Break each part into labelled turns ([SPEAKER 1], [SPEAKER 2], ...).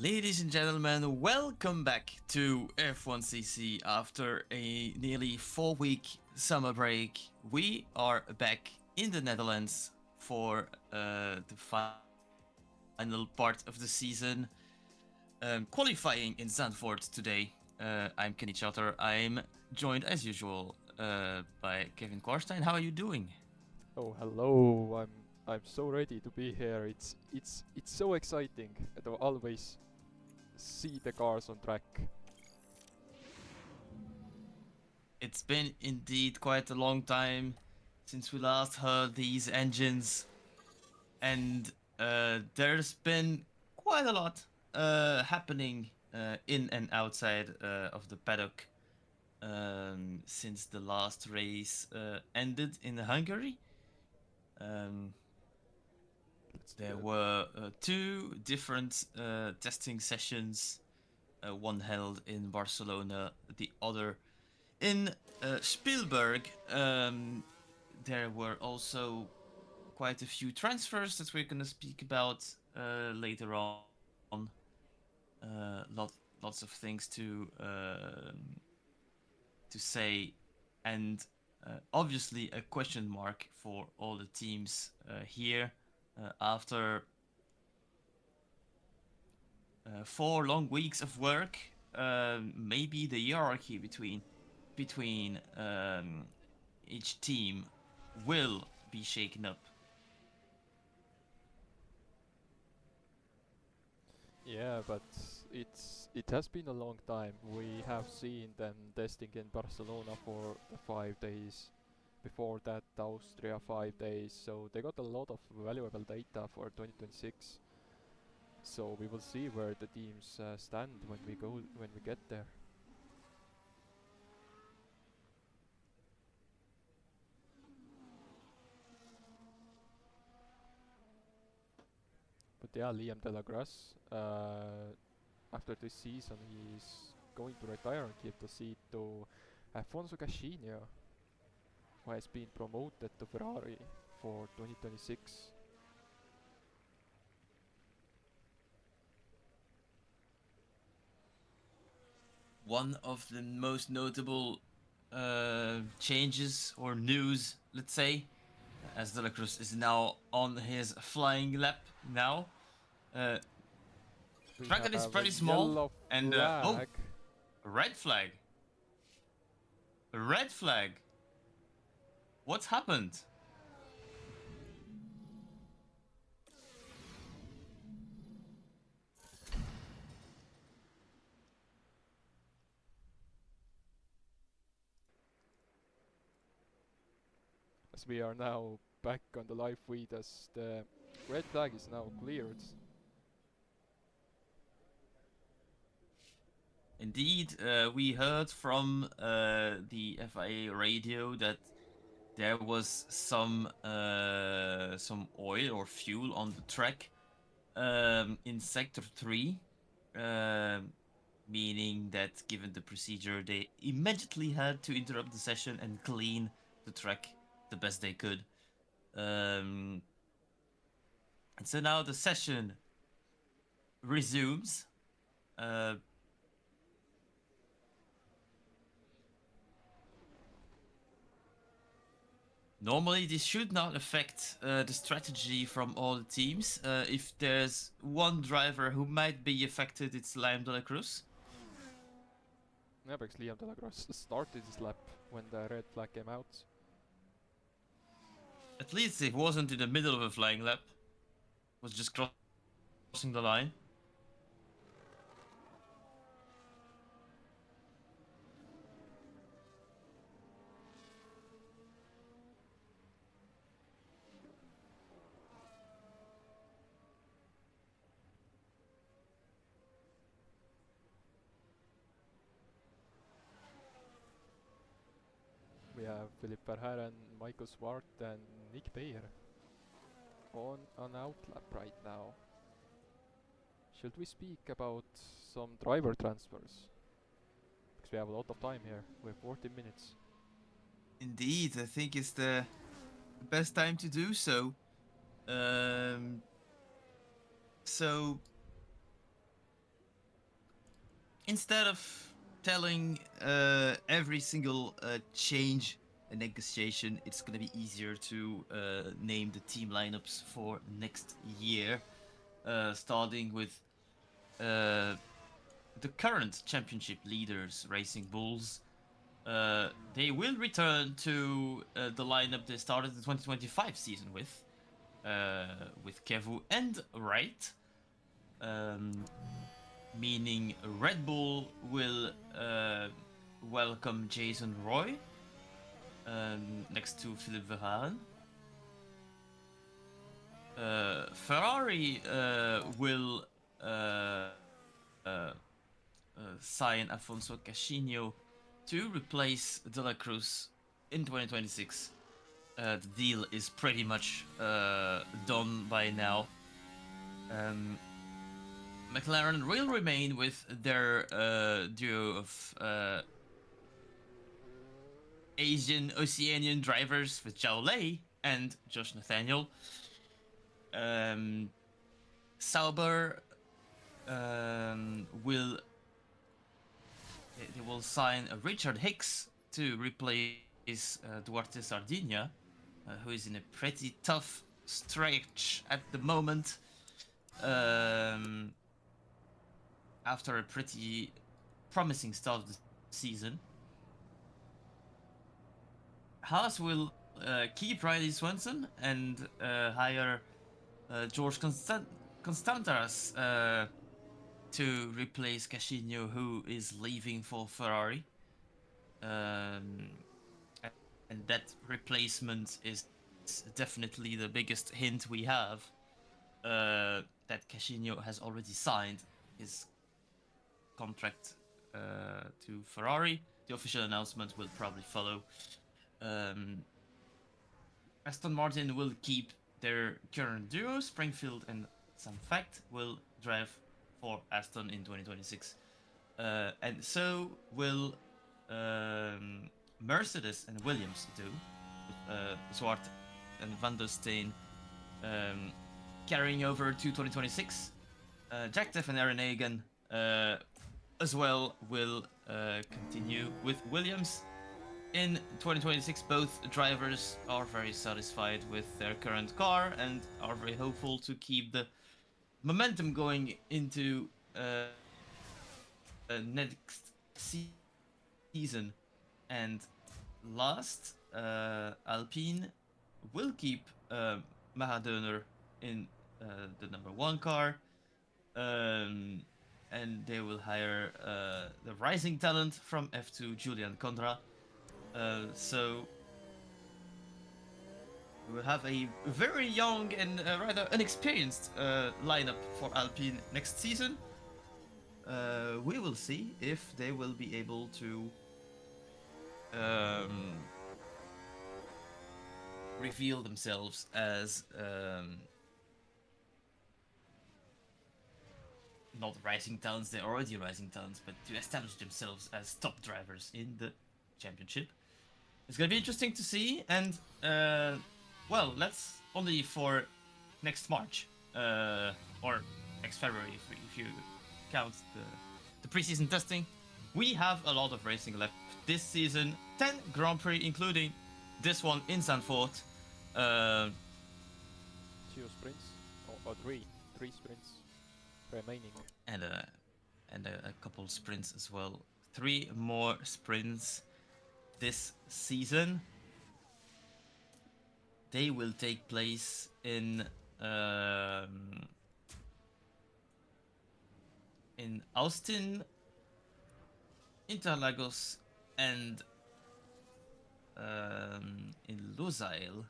[SPEAKER 1] Ladies and gentlemen, welcome back to F1CC after a nearly 4-week summer break. We are back in the Netherlands for the final part of the season, qualifying in Zandvoort today. I'm Kenny Chatter. I'm joined as usual by Kevin Korstein. How are you doing?
[SPEAKER 2] Oh, hello. I'm so ready to be here. It's so exciting to always see the cars on track.
[SPEAKER 1] It's been indeed quite a long time since we last heard these engines, and there's been quite a lot happening in and outside of the paddock since the last race ended in Hungary. Um,
[SPEAKER 2] Let's do
[SPEAKER 1] there
[SPEAKER 2] that.
[SPEAKER 1] were two different testing sessions, one held in Barcelona, the other in Spielberg. There were also quite a few transfers that we're going to speak about later on. Lots of things to say, and obviously a question mark for all the teams here after 4 long weeks of work. Maybe the hierarchy between each team will be shaken up.
[SPEAKER 2] Yeah, but it has been a long time. We have seen them testing in Barcelona for the 5 days. Before that, Austria 5 days. So they got a lot of valuable data for 2026. So we will see where the teams stand when we get there. But yeah, Liam Delagras, after this season, he's going to retire and give the seat to Afonso Cashinho, who has been promoted to Ferrari for 2026.
[SPEAKER 1] One of the most notable changes or news, let's say, as De La Cruz is now on his flying lap now. Uh,
[SPEAKER 2] We
[SPEAKER 1] Track is
[SPEAKER 2] have a
[SPEAKER 1] pretty small,
[SPEAKER 2] yellow
[SPEAKER 1] and oh,
[SPEAKER 2] flag.
[SPEAKER 1] red flag, red flag. What's happened?
[SPEAKER 2] As we are now back on the live feed, as the red flag is now cleared.
[SPEAKER 1] Indeed, we heard from the FIA radio that there was some oil or fuel on the track in sector 3, um, meaning that given the procedure, they immediately had to interrupt the session and clean the track the best they could. Um, and so now the session resumes. Uh, Normally, this should not affect the strategy from all the teams. If there's one driver who might be affected, it's Liam De La Cruz.
[SPEAKER 2] Yeah, because Liam Delagras started his lap when the red flag came out.
[SPEAKER 1] At least it wasn't in the middle of a flying lap. It was just crossing the line.
[SPEAKER 2] We have Philip Verhaeren, Michael Swart, and Nick Bayer on an outlap right now. Should we speak about some driver transfers? Because we have a lot of time here. We have 40 minutes.
[SPEAKER 1] Indeed, I think it's the best time to do so. Um, so instead of telling every single change and negotiation, it's gonna be easier to name the team lineups for next year, starting with the current championship leaders, Racing Bulls. They will return to the lineup they started the 2025 season with Kevu and Wright. Meaning Red Bull will welcome Jason Roy next to Philippe Verhaeren. Ferrari will sign Afonso Cassinho to replace De La Cruz in 2026. The deal is pretty much done by now. McLaren will remain with their duo of Asian Oceanian drivers with Zhao Lei and Josh Nathaniel. Sauber will sign Richard Hicks to replace Duarte Sardinia, who is in a pretty tough stretch at the moment. After a pretty promising start of the season. Haas will keep Riley Swenson and hire George Constantaras to replace Cassinho, who is leaving for Ferrari. And that replacement is definitely the biggest hint we have that Cassinho has already signed his contract to Ferrari. The official announcement will probably follow. Aston Martin will keep their current duo. Springfield and Sam Fact will drive for Aston in 2026. And so will Mercedes and Williams do. Zwart and Van der Steen carrying over to 2026. Jack Teff and Aaron Hagen as well will continue with Williams. In 2026, both drivers are very satisfied with their current car and are very hopeful to keep the momentum going into next season. And last, Alpine will keep Mahadöner in the number 1 car. And they will hire the rising talent from F2, Julian Condra. So we will have a very young and rather unexperienced lineup for Alpine next season. We will see if they will be able to reveal themselves as not rising talents, they're already rising talents, but to establish themselves as top drivers in the championship. It's gonna be interesting to see, and well, that's only for next March or next February if you count the preseason testing. We have a lot of racing left this season. 10 Grand Prix, including this one in Zandvoort.
[SPEAKER 2] 2 sprints or 3 sprints remaining,
[SPEAKER 1] and a couple sprints as well. 3 more sprints this season. They will take place in Austin, Interlagos, and in Lusail,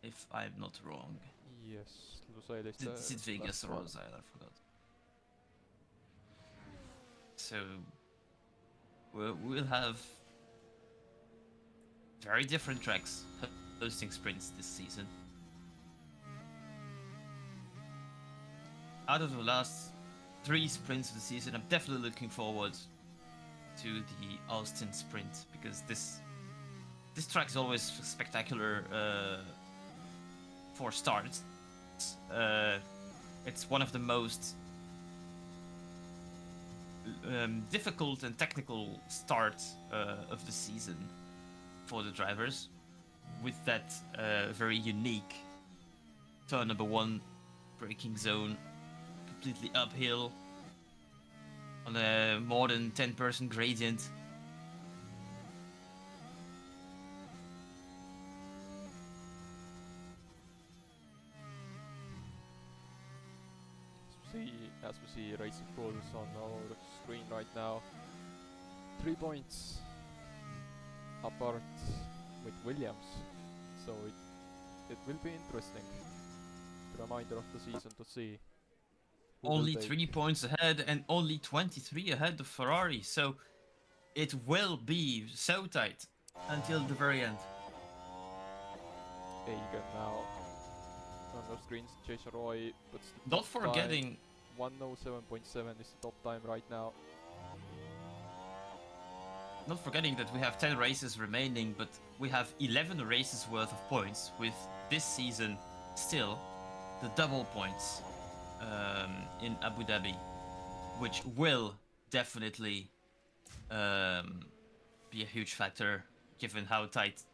[SPEAKER 1] if I'm not wrong.
[SPEAKER 2] Yes, Lusail is
[SPEAKER 1] Is it Vegas or Lusail? I forgot. So we'll have very different tracks hosting sprints this season. Out of the last 3 sprints of the season, I'm definitely looking forward to the Austin sprint, because this track is always spectacular for starts. It's one of the most difficult and technical start of the season for the drivers, with that very unique turn number 1 braking zone, completely uphill on a more than 10% gradient.
[SPEAKER 2] As we see Racing Bulls on our screen right now, 3 points apart with Williams, so it will be interesting, the remainder of the season, to see who
[SPEAKER 1] Only
[SPEAKER 2] will
[SPEAKER 1] 3
[SPEAKER 2] take.
[SPEAKER 1] points ahead and only 23 ahead of Ferrari, so it will be so tight until the very end.
[SPEAKER 2] Egan now on our screens. Jason Roy puts the
[SPEAKER 1] Not
[SPEAKER 2] top time.
[SPEAKER 1] forgetting
[SPEAKER 2] 1:07.7 is the top time right now.
[SPEAKER 1] Not forgetting that we have 10 races remaining, but we have 11 races worth of points, with this season still the double points in Abu Dhabi, which will definitely be a huge factor given how tight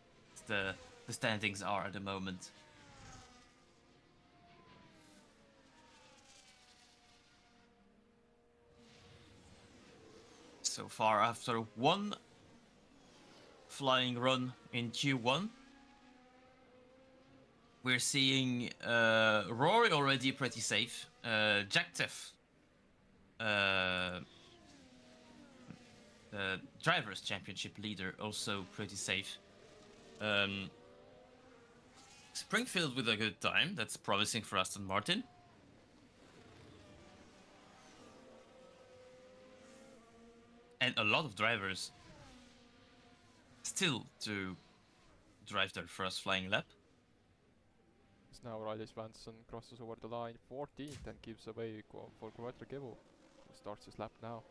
[SPEAKER 1] the standings are at the moment. So far, after one flying run in Q1, we're seeing Rory already pretty safe. Jack Tiff, the Drivers' Championship leader, also pretty safe. Springfield with a good time. That's promising for Aston Martin. And a lot of drivers still to drive their first flying lap.
[SPEAKER 2] As now Riley Swanson crosses over the line 14th and gives away for Quattrogevo, who starts his lap now.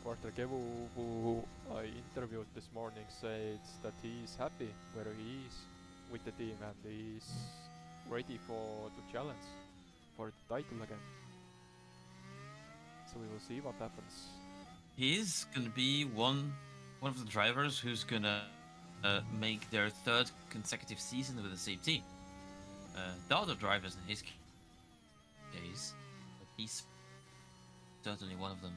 [SPEAKER 2] Quattrogevo, who I interviewed this morning, says that he is happy where he is with the team and he is ready for the challenge for the title again. So we will see what happens.
[SPEAKER 1] He's gonna be one of the drivers who's gonna make their 3rd consecutive season with the same team. The other drivers in his case, but he's certainly one of them.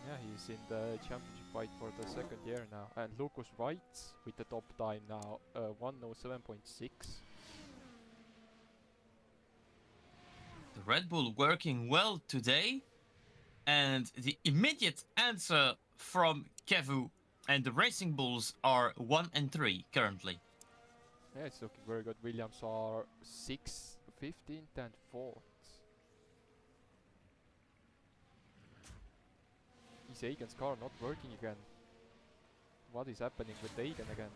[SPEAKER 2] Yeah, he's in the championship fight for the 2nd year now. And Lucas Wright with the top time now, 1:07.6.
[SPEAKER 1] The Red Bull working well today, and the immediate answer from Kevu and the Racing Bulls are 1 and 3 currently.
[SPEAKER 2] Yeah, it's looking very good. Williams are 6th, 15th and 4th. Is Egan's car not working again? What is happening with Egan again?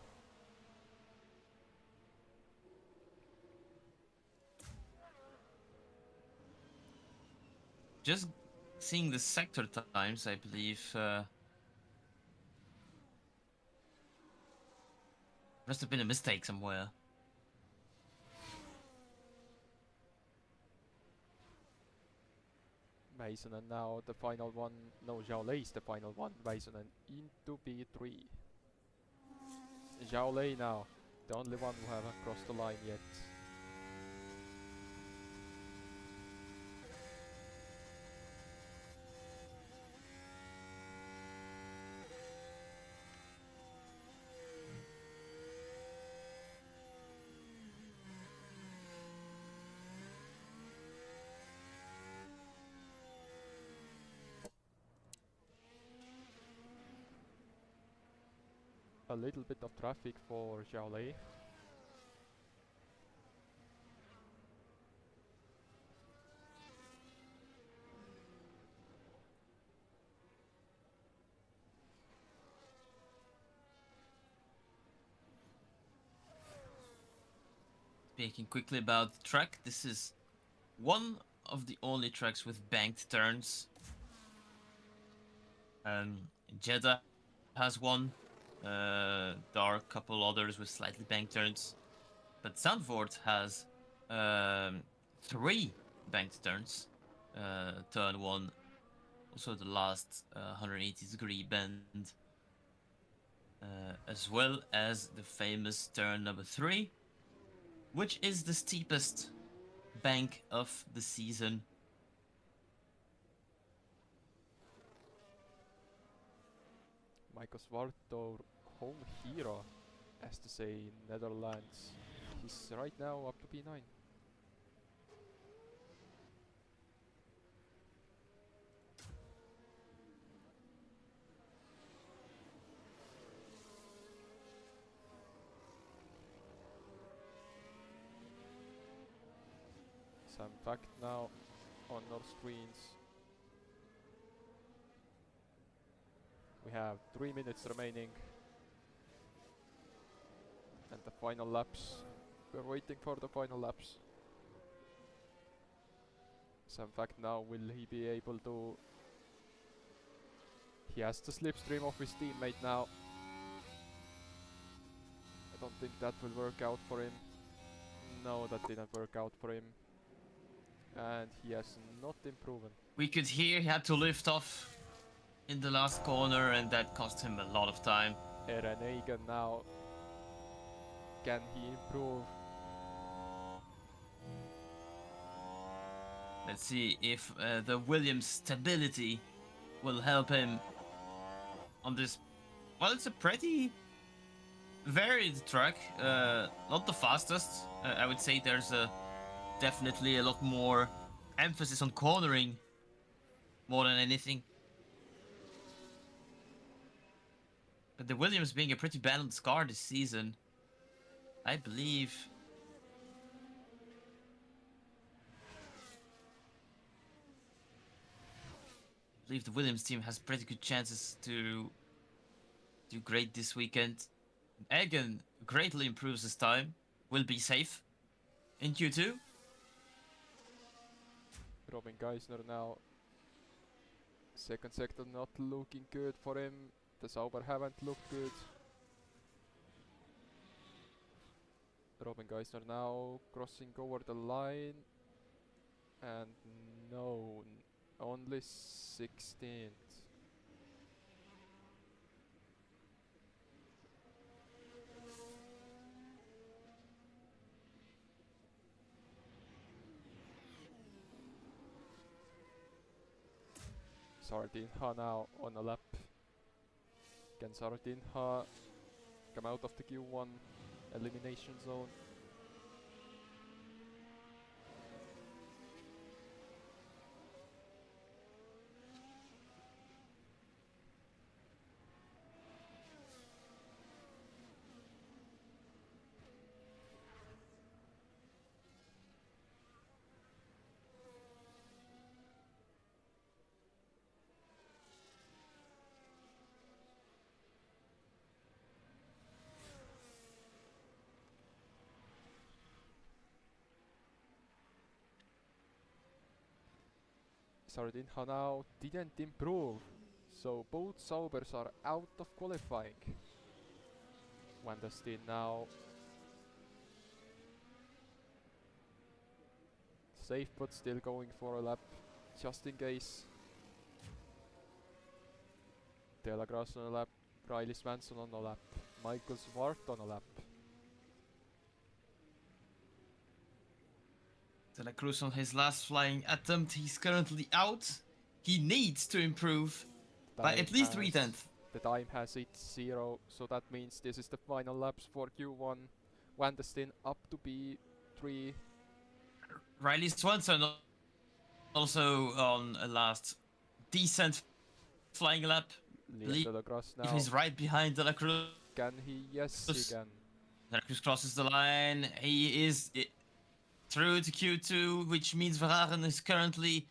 [SPEAKER 1] Just seeing the sector times, I believe must have been a mistake somewhere.
[SPEAKER 2] Masonen now the final one. No, Zhao Lei is the final one. Masonen into P3. Zhao Lei now, the only one who haven't crossed the line yet. A little bit of traffic for Zhao Lei.
[SPEAKER 1] Speaking quickly about the track, this is one of the only tracks with banked turns. Jeddah has one. There are a couple others with slightly banked turns. But Zandvoort has 3 banked turns. Turn 1, also the last 180-degree bend. As well as the famous turn number 3, which is the steepest bank of the season.
[SPEAKER 2] Michael Zwart, home hero, as to say in Netherlands. He's right now up to P9. Some fact now on our screens. We have 3 minutes remaining. And the final laps. We're waiting for the final laps. Some fact now, will he be able to... He has the slipstream of his teammate now. I don't think that will work out for him. No, that didn't work out for him. And he has not improved.
[SPEAKER 1] We could hear he had to lift off in the last corner, and that cost him a lot of time.
[SPEAKER 2] Eren Eigen now. Can he improve?
[SPEAKER 1] Let's see if the Williams stability will help him on this. Well, it's a pretty varied track. Not the fastest. I would say there's definitely a lot more emphasis on cornering more than anything. But the Williams being a pretty balanced car this season, I believe the Williams team has pretty good chances to do great this weekend. Egan greatly improves his time, will be safe in Q2.
[SPEAKER 2] Robin Geisner now. Second sector not looking good for him. The Sauber haven't looked good. Robin Geisner now crossing over the line. And no, only 16th. Sardinha now on a lap. Can Sardinha come out of the Q1 elimination zone? Sardinha now didn't improve, so both Saubers are out of qualifying. Wandestin now. Safe but still going for a lap, just in case. De La Grasse on a lap, Riley Swanson on a lap, Michael Zwart on a lap.
[SPEAKER 1] De La Cruz on his last flying attempt. He's currently out. He needs to improve by at least 3/10.
[SPEAKER 2] The time has hit 0, so that means this is the final laps for Q1. Wandestin up to P3.
[SPEAKER 1] Riley Swanson also on a last decent flying lap.
[SPEAKER 2] Liam De La Grasse now.
[SPEAKER 1] He's right behind De La Cruz.
[SPEAKER 2] Can he? Yes, he can.
[SPEAKER 1] De La Cruz crosses the line. He is through to Q2, which means Verhagen is currently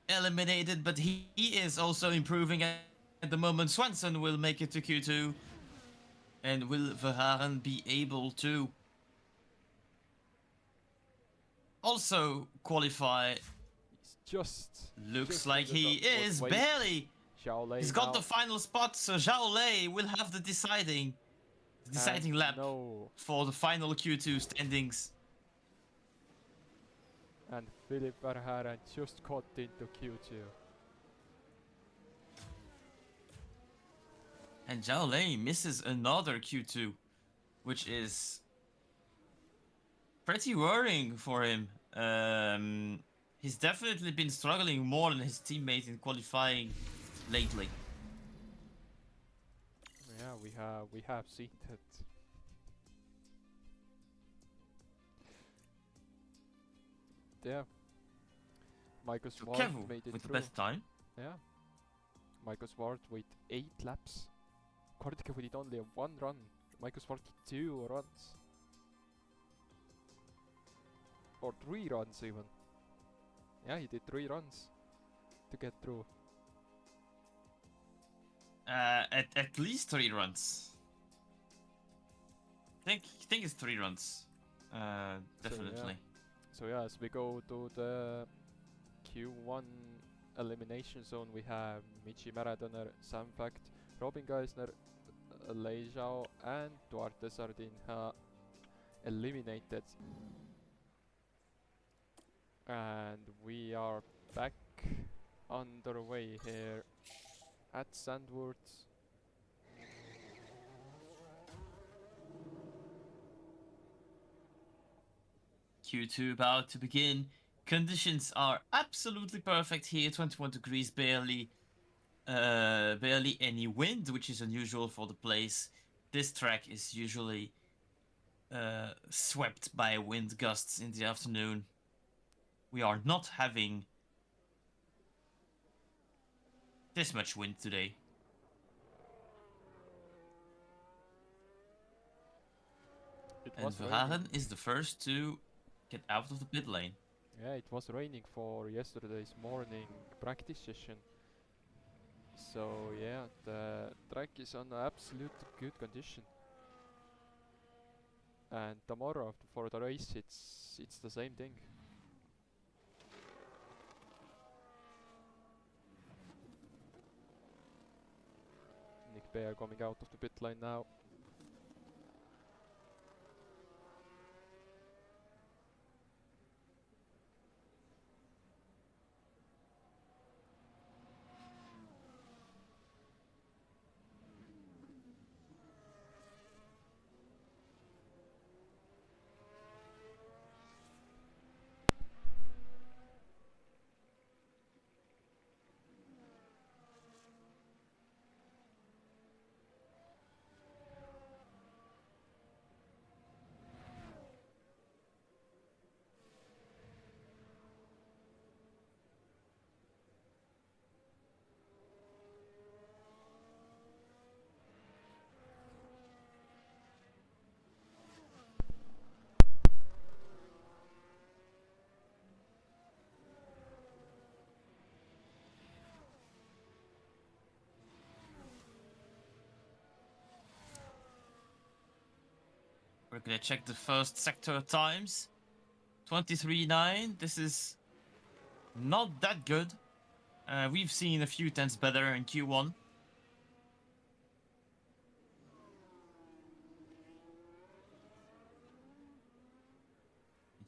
[SPEAKER 1] eliminated, but he is also improving at the moment. Swanson will make it to Q2. And will Verhagen be able to also qualify Looks
[SPEAKER 2] just
[SPEAKER 1] like
[SPEAKER 2] in the
[SPEAKER 1] he
[SPEAKER 2] top.
[SPEAKER 1] is,
[SPEAKER 2] Wait,
[SPEAKER 1] barely.
[SPEAKER 2] Zhao Lei
[SPEAKER 1] He's got
[SPEAKER 2] now.
[SPEAKER 1] the final spot, so Zhao Lei will have the deciding lap
[SPEAKER 2] No.
[SPEAKER 1] for the final Q2 standings.
[SPEAKER 2] And Philip Verhaeren just got into Q2.
[SPEAKER 1] And Zhao Lei misses another Q2, which is pretty worrying for him. He's definitely been struggling more than his teammate in qualifying lately.
[SPEAKER 2] Yeah, we have seen that. Yeah. Michael
[SPEAKER 1] So
[SPEAKER 2] Smart
[SPEAKER 1] Kevu
[SPEAKER 2] made it
[SPEAKER 1] with the
[SPEAKER 2] through.
[SPEAKER 1] best time.
[SPEAKER 2] Yeah. Michael Smart with 8 laps. Kordikev did only 1 run. Michael Smart did 2 runs. Or 3 runs even. Yeah, he did 3 runs to get through.
[SPEAKER 1] At least 3 runs. I think it's 3 runs. Definitely.
[SPEAKER 2] So yeah, as we go to the Q1 elimination zone, we have Michi Maradoner, Sam Fact, Robin Geisner, Lei Zhao and Duarte Sardinha eliminated. And we are back underway here at Sandwoods.
[SPEAKER 1] Q2 about to begin. Conditions are absolutely perfect here. 21 degrees, barely any wind, which is unusual for the place. This track is usually swept by wind gusts in the afternoon. We are not having this much wind today. And Verhaeren is the first to get out of the pit lane.
[SPEAKER 2] Yeah, it was raining for yesterday's morning practice session. So yeah, the track is on absolute good condition. And tomorrow for the race, it's the same thing. Nick Bear coming out of the pit lane now.
[SPEAKER 1] We're gonna check the first sector times. 23.9. This is not that good. We've seen a few tenths better in Q1.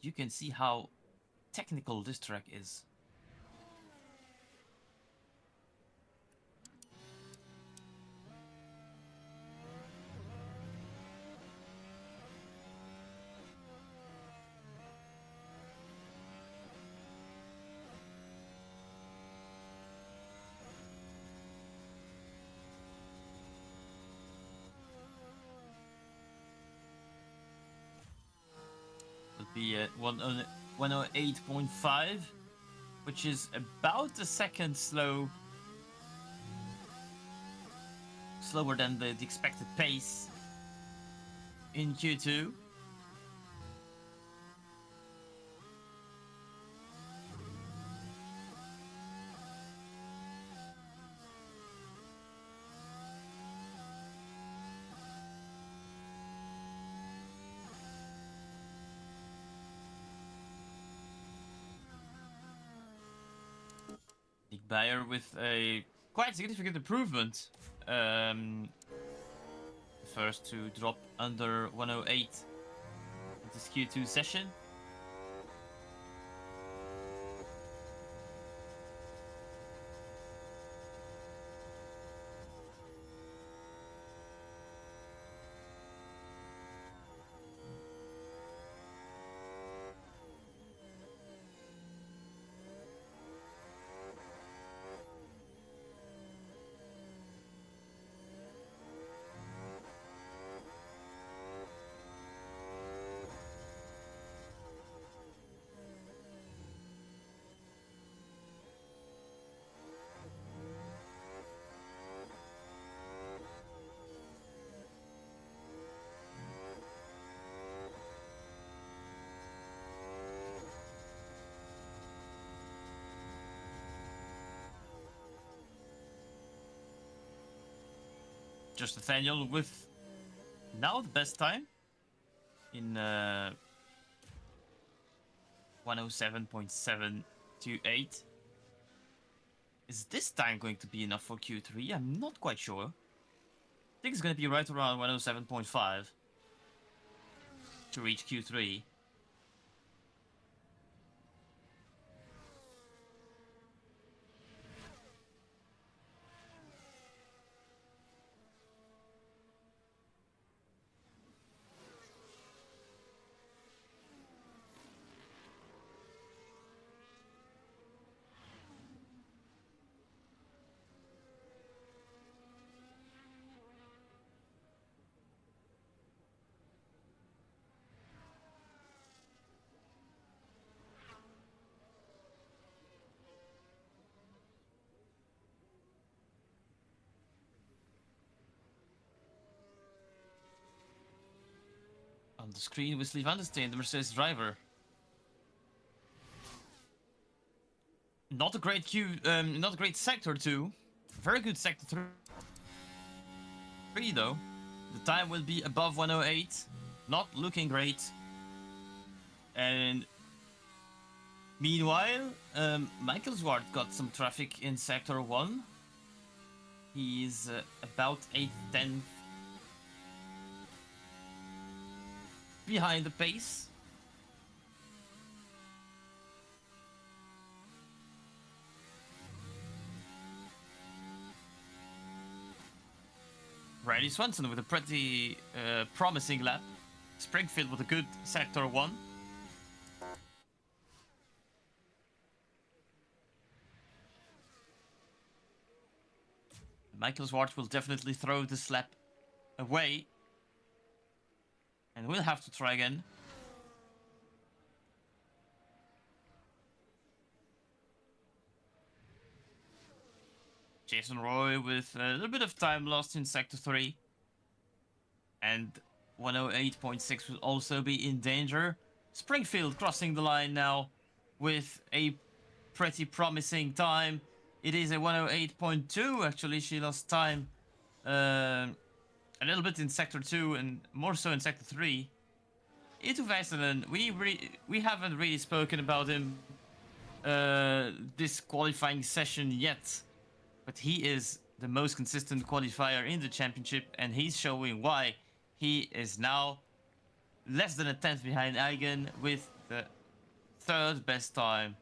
[SPEAKER 1] You can see how technical this track is. Will be at 108.5, which is about a second slower than the expected pace in Q2. Bayer with a quite significant improvement. First to drop under 108 in this Q2 session. Just Nathaniel with now the best time in 107.728. Is this time going to be enough for Q3? I'm not quite sure. I think it's going to be right around 107.5 to reach Q3. On the screen with Lee van der Steen, the Mercedes driver. Not a great not a great sector 2. Very good sector 3 though. The time will be above 108. Not looking great. And meanwhile, Michael Zwart got some traffic in sector 1. He's about 8th, 10th behind the pace. Riley Swenson with a pretty promising lap. Springfield with a good sector 1. Michael Zwart will definitely throw this lap away. And we'll have to try again. Jason Roy with a little bit of time lost in sector 3. And 108.6 will also be in danger. Springfield crossing the line now with a pretty promising time. It is a 108.2 actually. She lost time a little bit in sector 2 and more so in sector 3. Itu Väisänen, we haven't really spoken about him this qualifying session yet. But he is the most consistent qualifier in the championship, and he's showing why. He is now less than a 10th behind Eigen with the 3rd best time.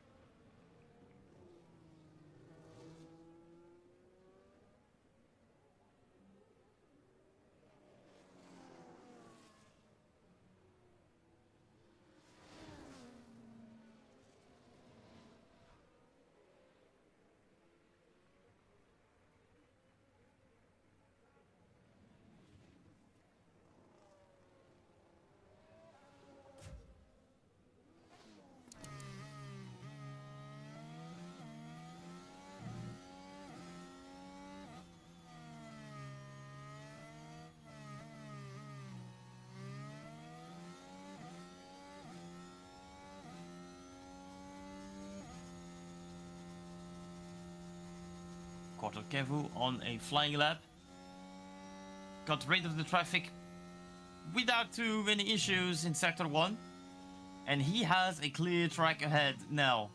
[SPEAKER 1] Quarter Kevu on a flying lap. Got rid of the traffic without too many issues in sector 1. And he has a clear track ahead now.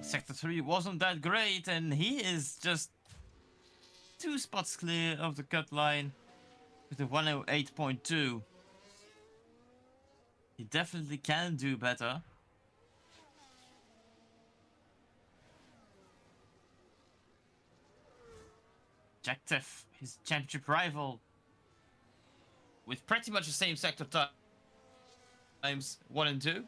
[SPEAKER 1] Sector 3 wasn't that great, and he is just 2 spots clear of the cut line with a 108.2. He definitely can do better. Jack Tiff, his championship rival, with pretty much the same sector times 1 and 2.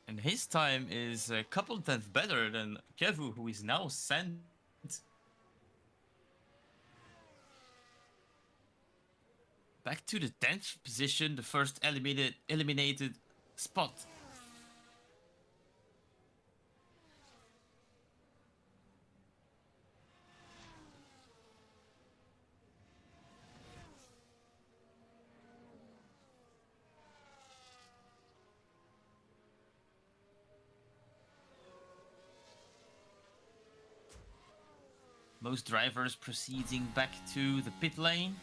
[SPEAKER 1] And his time is a couple tenths better than Kevu, who is now sent back to the 10th position, the first eliminated spot. Most drivers proceeding back to the pit lane.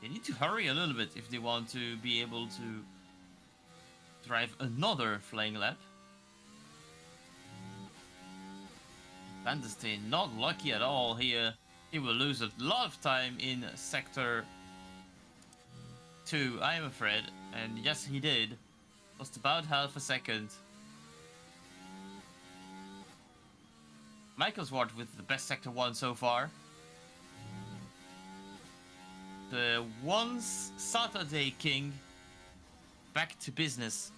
[SPEAKER 1] They need to hurry a little bit if they want to be able to drive another flying lap. Van der Steen not lucky at all here. He will lose a lot of time in sector 2, I am afraid. And yes, he did. Lost about half a second. Michael Swart with the best sector 1 so far. The once Saturday King back to business.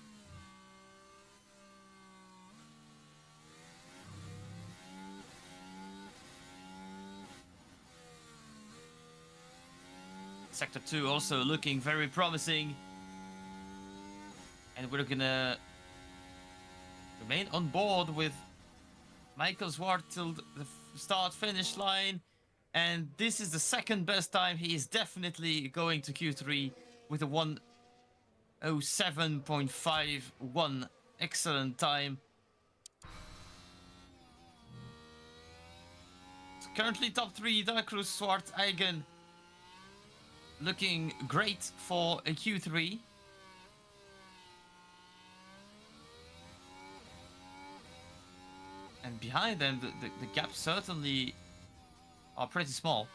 [SPEAKER 1] Sector 2 also looking very promising. And we're gonna remain on board with Michael Swart till the start-finish line. And this is the second best time. He is definitely going to Q3 with a 1:07.51. Excellent time. So currently top 3, Dalacruz, Swart, Eigen. Looking great for a Q3. And behind them, the gaps certainly are pretty small.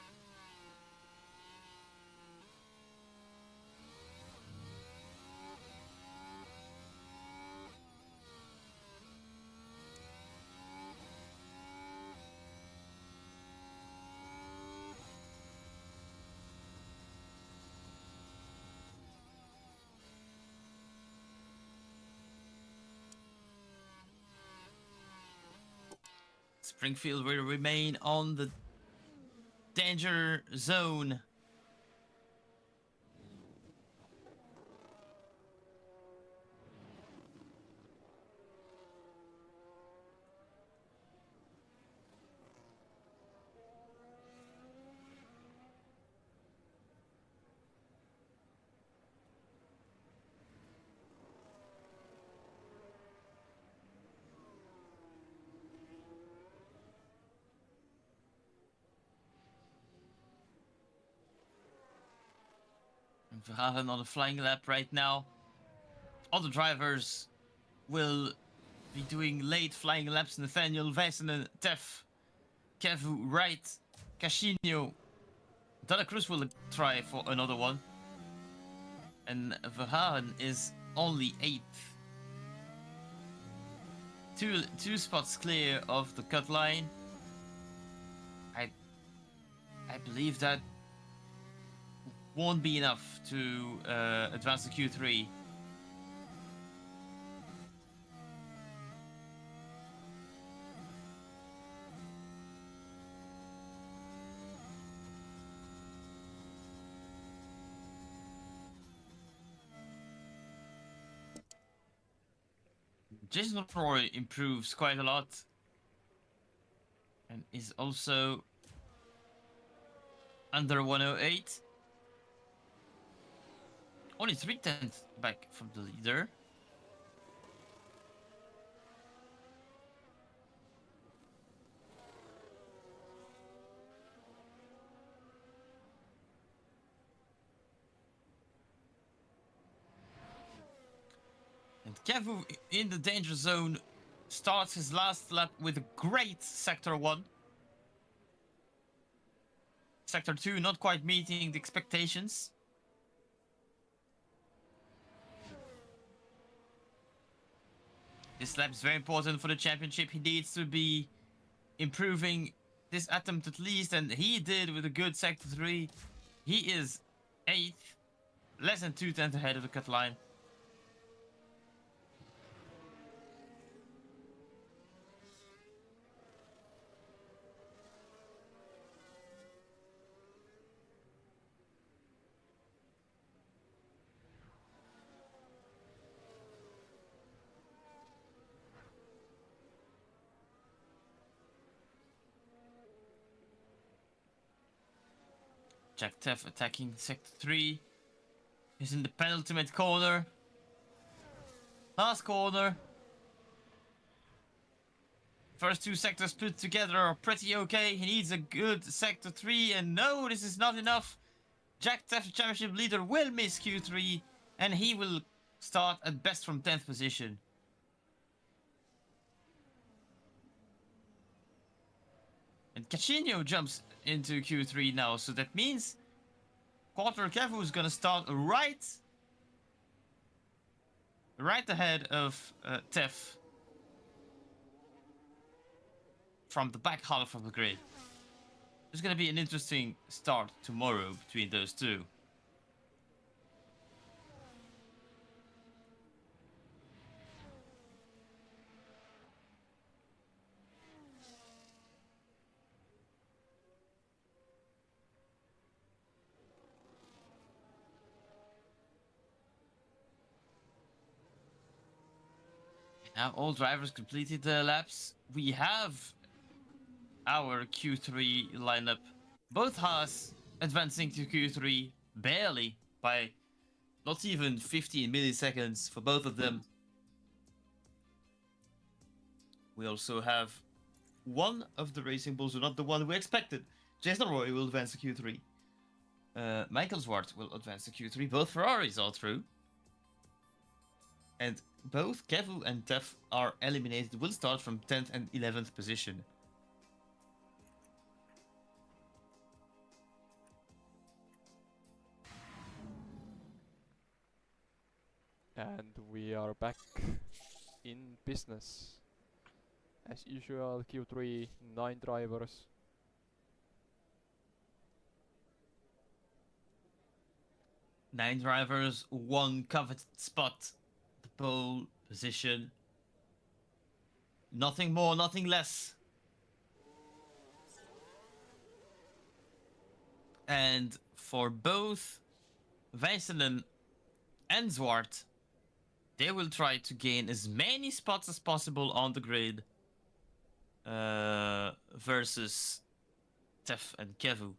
[SPEAKER 1] Springfield will remain on the danger zone. Verhagen on a flying lap right now. Other drivers will be doing late flying laps. Nathaniel, Väisänen, Tef, Kevu, Wright, Cashinho. Dalacruz will try for another one. And Verhagen is only 8th. Two spots clear of the cut line. I believe that won't be enough to advance to Q3. Jason Roy improves quite a lot and is also under 108. Only 3/10 back from the leader. And Kevu in the danger zone starts his last lap with a great Sector 1. Sector 2 not quite meeting the expectations. This lap is very important for the championship. He needs to be improving this attempt at least, and he did with a good Sector 3. He is 8th, less than 2/10 ahead of the cut line. Jack Teff attacking Sector 3. He's in the penultimate corner. Last corner. First two sectors put together are pretty okay. He needs a good Sector 3, and no, this is not enough. Jack Teff, the championship leader, will miss Q3, and he will start at best from 10th position. And Cachinho jumps into Q3 now, so that means Quarter Kevu is gonna start right ahead of Teff from the back half of the grid. There's gonna be an interesting start tomorrow between those two. Now all drivers completed their laps. We have our Q3 lineup. Both Haas advancing to Q3 barely by not even 15 milliseconds for both of them. We also have one of the Racing Bulls, not the one we expected. Jason Roy will advance to Q3. Michael Zwart will advance to Q3. Both Ferraris are through. And both Kevu and Teff are eliminated. Will start from 10th and 11th position.
[SPEAKER 2] And we are back in business. As usual, Q3, 9 drivers.
[SPEAKER 1] Nine drivers, one coveted spot, the pole position. Nothing more, nothing less. And for both Wijselen and Zwart, they will try to gain as many spots as possible on the grid versus Teff and Kevu,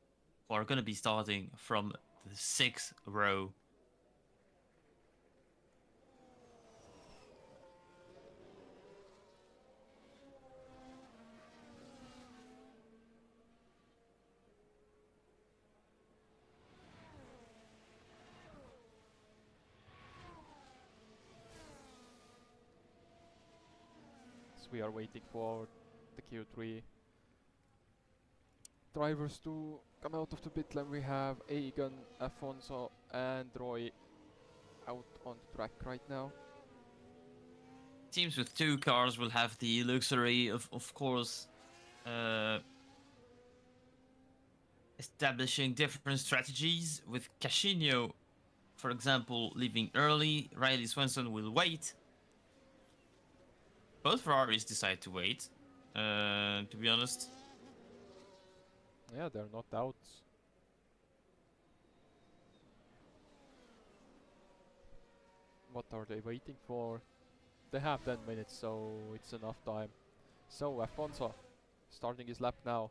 [SPEAKER 1] who are going to be starting from the 6th row.
[SPEAKER 2] So we are waiting for the Q3 drivers to come out of the pit lane. We have Egan, Afonso and Roy out on the track right now.
[SPEAKER 1] Teams with two cars will have the luxury of course, establishing different strategies. With Cachinho, for example, leaving early, Riley Swenson will wait. Both Ferraris decide to wait, to be honest.
[SPEAKER 2] Yeah, they're not out. What are they waiting for? They have 10 minutes, so it's enough time. So Afonso starting his lap now.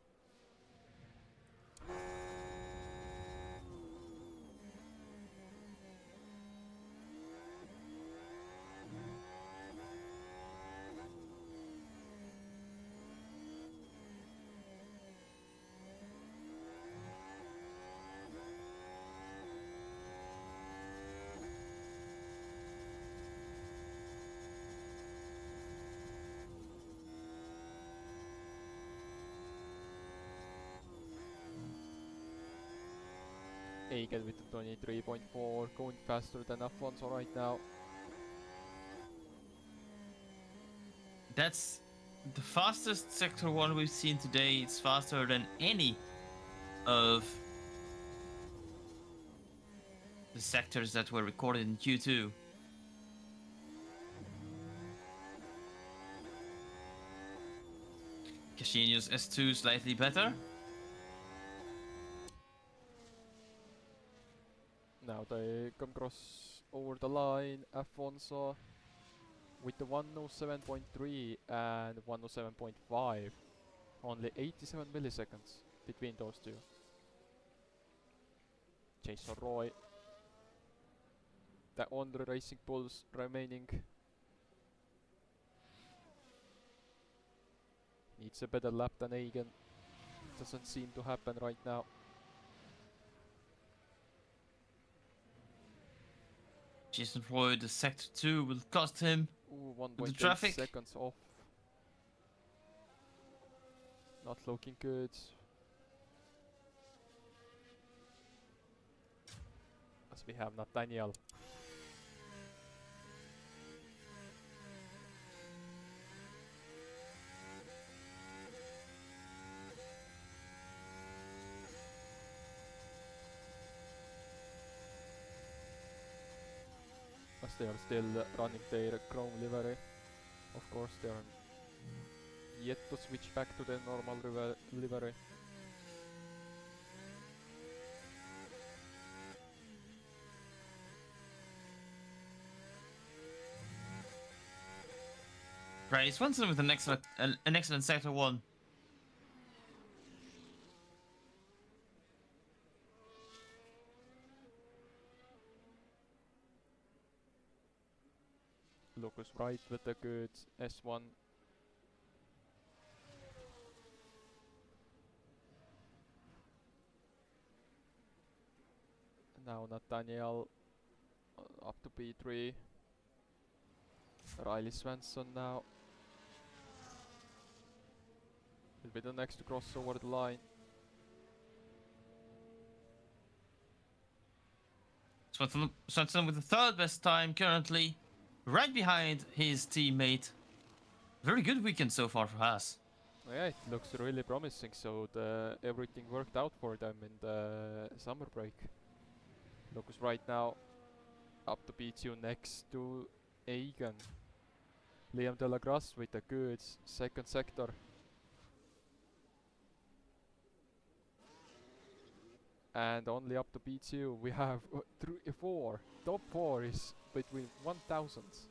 [SPEAKER 2] Egan with the 23.4, going faster than Afonso right now.
[SPEAKER 1] That's the fastest Sector 1 we've seen today. It's faster than any of the sectors that were recorded in Q2. Casino's S2 slightly better.
[SPEAKER 2] Now they come cross over the line. Afonso with the 107.3 and 107.5. Only 87 milliseconds between those two. Jason Roy. The only Racing Bulls remaining. Needs a better lap than Egan. Doesn't seem to happen right now.
[SPEAKER 1] Jason Roy, the Sector 2 will cost him.
[SPEAKER 2] Ooh,
[SPEAKER 1] the
[SPEAKER 2] 1.8
[SPEAKER 1] traffic.
[SPEAKER 2] seconds off. Not looking good. As we have Nathaniel. As they are still running their chrome livery. Of course, they are yet to switch back to their normal livery.
[SPEAKER 1] Prix Swanson with an excellent Sector 1.
[SPEAKER 2] Lucas Wright with a good S1. Now Nathaniel up to P3. Riley Svensson now will be the next to cross over the line.
[SPEAKER 1] Swanson with the third best time currently, right behind his teammate. Very good weekend so far for Haas.
[SPEAKER 2] Yeah, it looks really promising, so everything worked out for them in the summer break. Lucas right now up to P2 next to Egan. Liam Delagras with a good second sector. And only up to P2 we have 4. Top 4 is between 1000s.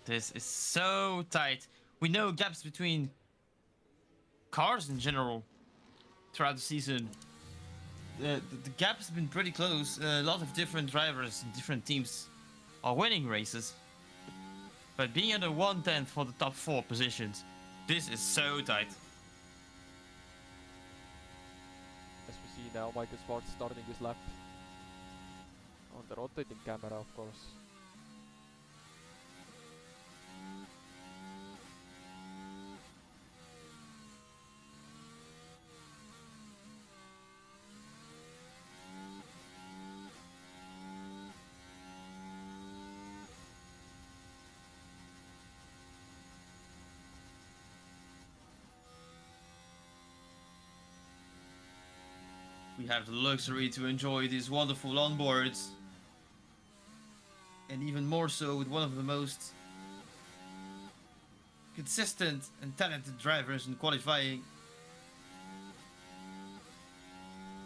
[SPEAKER 1] This is so tight. We know gaps between cars in general throughout the season. The gap has been pretty close. A lot of different drivers in different teams are winning races. But being under 1/10 for the top 4 positions, this is so tight.
[SPEAKER 2] As we see now, Michael Schwartz starting his lap on the rotating camera, of course.
[SPEAKER 1] We have the luxury to enjoy these wonderful onboards. And even more so with one of the most consistent and talented drivers in qualifying.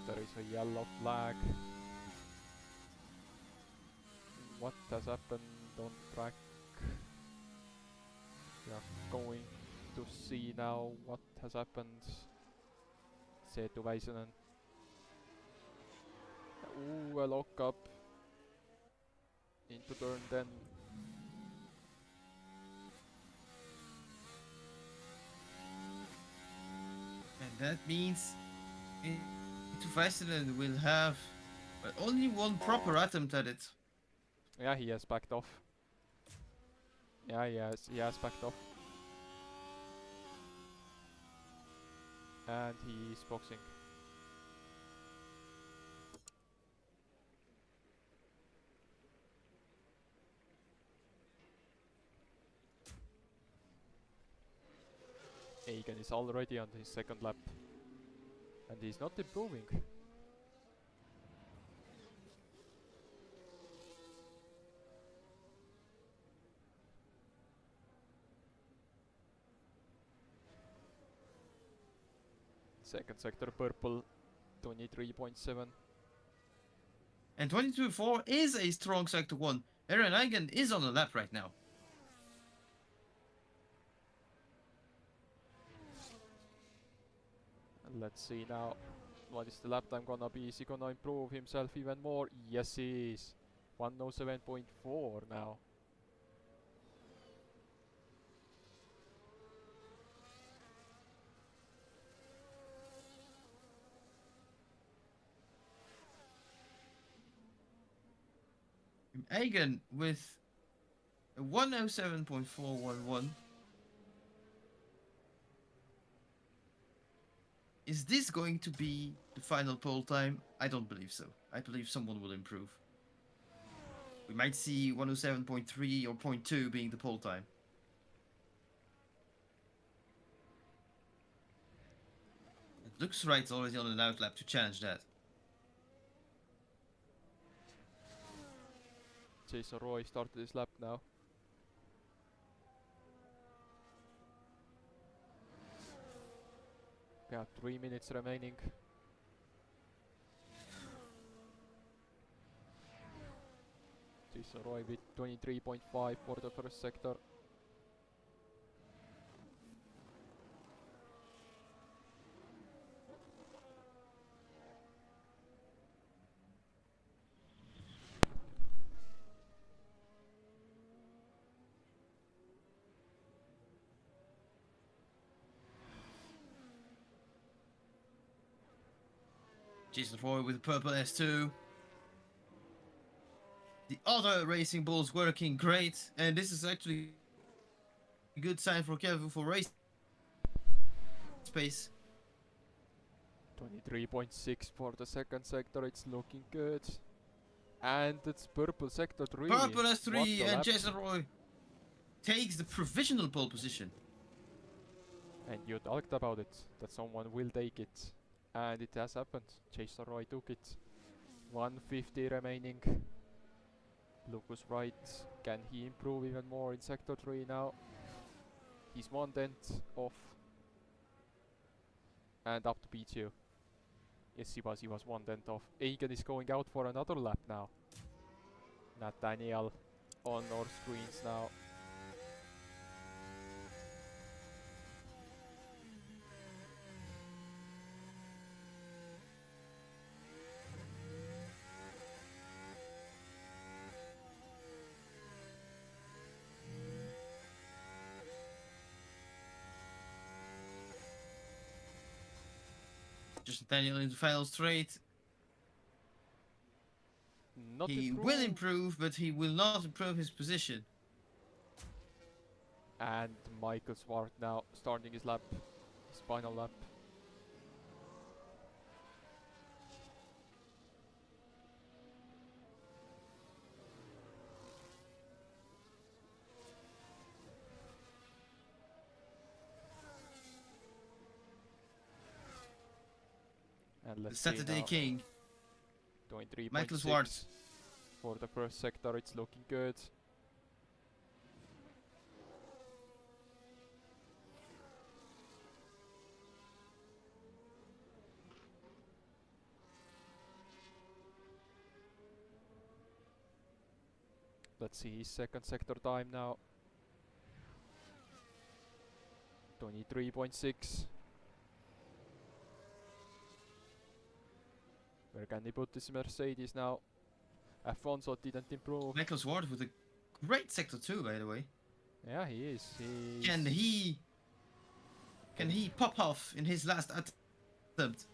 [SPEAKER 2] There is a yellow flag. What has happened on track? We are going to see now what has happened. Seetu Väisänen. Ooh, a lock up into turn 10.
[SPEAKER 1] And that means Väisänen will have only one proper attempt at it.
[SPEAKER 2] Yeah, he has backed off. Yeah, he has backed off. And he is boxing. Egan is already on his second lap. And he's not improving. Second sector purple, 23.7.
[SPEAKER 1] And 22.4 is a strong sector 1. Aaron Egan is on the lap right now.
[SPEAKER 2] And let's see now, what is the lap time gonna be? Is he gonna improve himself even more? Yes, he is. 107.4 now.
[SPEAKER 1] Egan with a 107.411. Is this going to be the final pole time? I don't believe so. I believe someone will improve. We might see 107.3 or 0.2 being the pole time. It looks right it's already on an outlap to challenge that.
[SPEAKER 2] Jason Roy started his lap now. We have 3 minutes remaining. Jason Roy with 23.5 for the first sector.
[SPEAKER 1] Jason Roy with the purple S2. The other racing ball's working great, and this is actually a good sign for Kevin for race space.
[SPEAKER 2] 23.6 for the second sector, it's looking good. And it's purple sector 3.
[SPEAKER 1] Purple S3 and
[SPEAKER 2] lap.
[SPEAKER 1] Jason Roy takes the provisional pole position.
[SPEAKER 2] And you talked about it, that someone will take it. And it has happened. Jason Roy took it. 150 remaining. Lucas Wright, can he improve even more in sector 3 now? He's 1 dent off. And up to P2. Yes, he was 1 dent off. Egan is going out for another lap now. Nathaniel on our screens now.
[SPEAKER 1] Just Nathaniel in the final straight.
[SPEAKER 2] Not
[SPEAKER 1] He
[SPEAKER 2] improve.
[SPEAKER 1] will improve, but he will not improve his position.
[SPEAKER 2] And Michael Swart now starting his lap, his final lap. And
[SPEAKER 1] The
[SPEAKER 2] let's see
[SPEAKER 1] Saturday
[SPEAKER 2] now.
[SPEAKER 1] King,
[SPEAKER 2] 23.6
[SPEAKER 1] Michael Swart.
[SPEAKER 2] for the first sector, it's looking good. Let's see his second sector time now. 23.6. Where can he put this Mercedes now? Afonso didn't improve.
[SPEAKER 1] Michael Swart with a great sector 2, by the way.
[SPEAKER 2] Yeah, he is.
[SPEAKER 1] Can he pop off in his last attempt?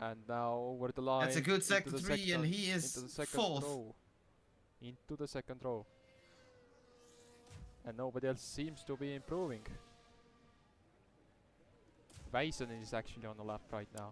[SPEAKER 2] And now over the line.
[SPEAKER 1] That's a good sector
[SPEAKER 2] into the
[SPEAKER 1] 3, and he is
[SPEAKER 2] into the second
[SPEAKER 1] 4th.
[SPEAKER 2] row. Into the second row. And nobody else seems to be improving. Väisänen is actually on the lap right now.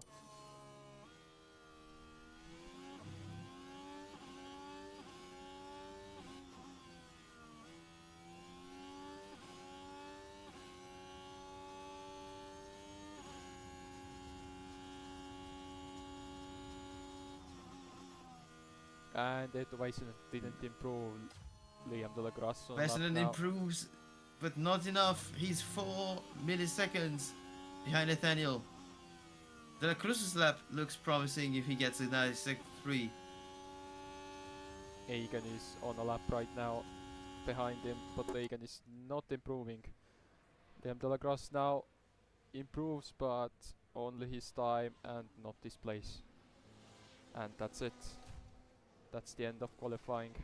[SPEAKER 2] And Eetu Väisänen didn't improve. Liam de la Grasse on lap
[SPEAKER 1] Väisänen
[SPEAKER 2] now.
[SPEAKER 1] improves, but not enough. He's 4 milliseconds behind Nathaniel. De la Cruz's lap looks promising if he gets a nice 3.
[SPEAKER 2] Egan is on a lap right now behind him, but Egan is not improving. Liam de la Grasse now improves, but only his time and not his place. And that's it. That's the end of qualifying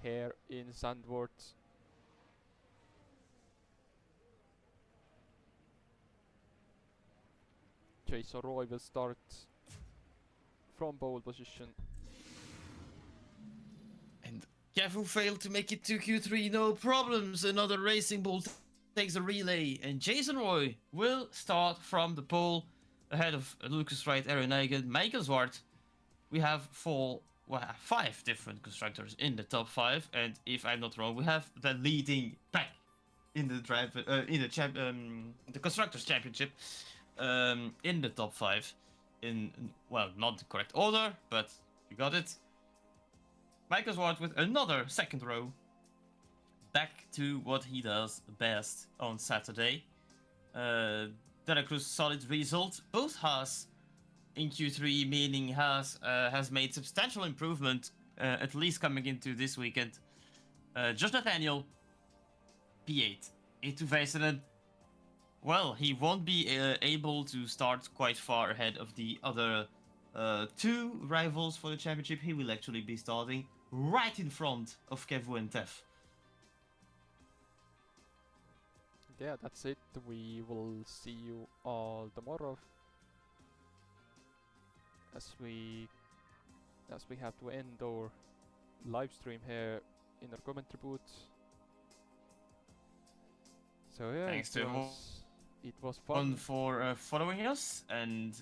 [SPEAKER 2] here in Zandvoort. Jason Roy will start from pole position.
[SPEAKER 1] And Kevu failed to make it to Q3, no problems. Another Racing Bull takes a relay, and Jason Roy will start from the pole ahead of Lucas Wright, Aaron Eigen, Michael Zwart. We have 5 different constructors in the top 5, and if I'm not wrong, we have the leading pack in the the constructors championship in the top 5 in, well, not the correct order, but you got it. Michael Zwart with another second row, back to what he does best on Saturday. De la Cruz solid result. Both Haas in Q3, meaning Haas has made substantial improvement, at least coming into this weekend. Josh Nathaniel, P8. Eetu Väisänen, well, he won't be able to start quite far ahead of the other 2 rivals for the championship. He will actually be starting right in front of Kevu and Tef.
[SPEAKER 2] Yeah, that's it. We will see you all tomorrow as we have to end our live stream here in our commentary booth. So yeah,
[SPEAKER 1] Thanks to
[SPEAKER 2] it was fun.
[SPEAKER 1] for following us, and